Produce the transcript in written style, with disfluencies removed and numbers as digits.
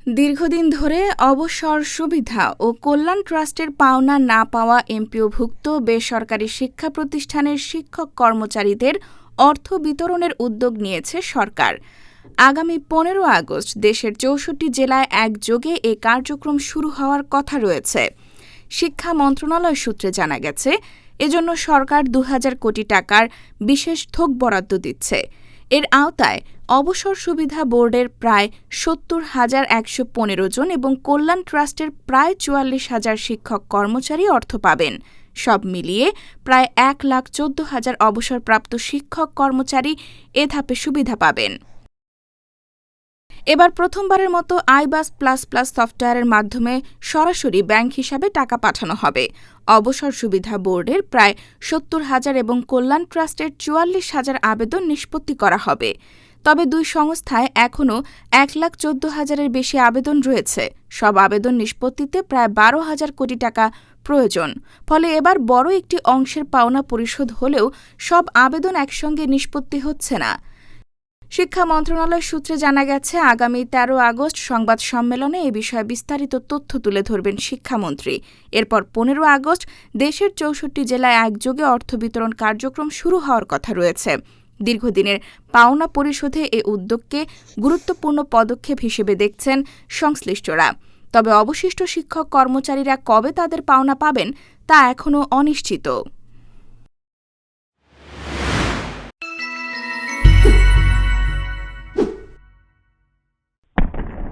দীর্ঘদিন ধরে অবসর সুবিধা ও কল্যাণ ট্রাস্টের পাওনা না পাওয়া এমপিওভুক্ত বেসরকারি শিক্ষা প্রতিষ্ঠানের শিক্ষক কর্মচারীদের অর্থ বিতরণের উদ্যোগ নিয়েছে সরকার। আগামী ১৫ আগস্ট দেশের ৬৪ জেলায় একযোগে এ কার্যক্রম শুরু হওয়ার কথা রয়েছে। শিক্ষা মন্ত্রণালয় সূত্রে জানা গেছে, এজন্য সরকার ২,০০০ কোটি টাকার বিশেষ থোক বরাদ্দ দিচ্ছে। এর আওতায় অবসর সুবিধা বোর্ডের প্রায় ৭০,১১৫ জন এবং কল্যাণ ট্রাস্টের প্রায় ৪৪,০০০ শিক্ষক কর্মচারী অর্থ পাবেন। সব মিলিয়ে প্রায় ১,১৪,০০০ অবসরপ্রাপ্ত শিক্ষক কর্মচারী এ ধাপে সুবিধা পাবেন। এবার প্রথমবারের মতো আইবাস প্লাস প্লাস সফটওয়্যারের মাধ্যমে সরাসরি ব্যাংক হিসাবে টাকা পাঠানো হবে। অবসর সুবিধা বোর্ডের প্রায় ৭০,০০০ এবং কল্যাণ ট্রাস্টের ৪৪,০০০ আবেদন নিষ্পত্তি করা হবে। তবে দুই সংস্থায় এখনও ১,১৪,০০০-এর বেশি আবেদন রয়েছে। সব আবেদন নিষ্পত্তিতে প্রায় ১২,০০০ কোটি টাকা প্রয়োজন। ফলে এবার বড় একটি অংশের পাওনা পরিশোধ হলেও সব আবেদন একসঙ্গে নিষ্পত্তি হচ্ছে না। শিক্ষা মন্ত্রণালয় সূত্রে জানা গেছে, আগামী ১৩ আগস্ট সংবাদ সম্মেলনে এ বিষয়ে বিস্তারিত তথ্য তুলে ধরবেন শিক্ষামন্ত্রী। এরপর ১৫ আগস্ট দেশের ৬৪ জেলায় একযোগে অর্থ বিতরণ কার্যক্রম শুরু হওয়ার কথা রয়েছে। দীর্ঘদিনের পাওনা পরিশোধে এ উদ্যোগকে গুরুত্বপূর্ণ পদক্ষেপ হিসেবে দেখছেন সংশ্লিষ্টরা। তবে অবশিষ্ট শিক্ষক কর্মচারীরা কবে তাদের পাওনা পাবেন তা এখনও অনিশ্চিত।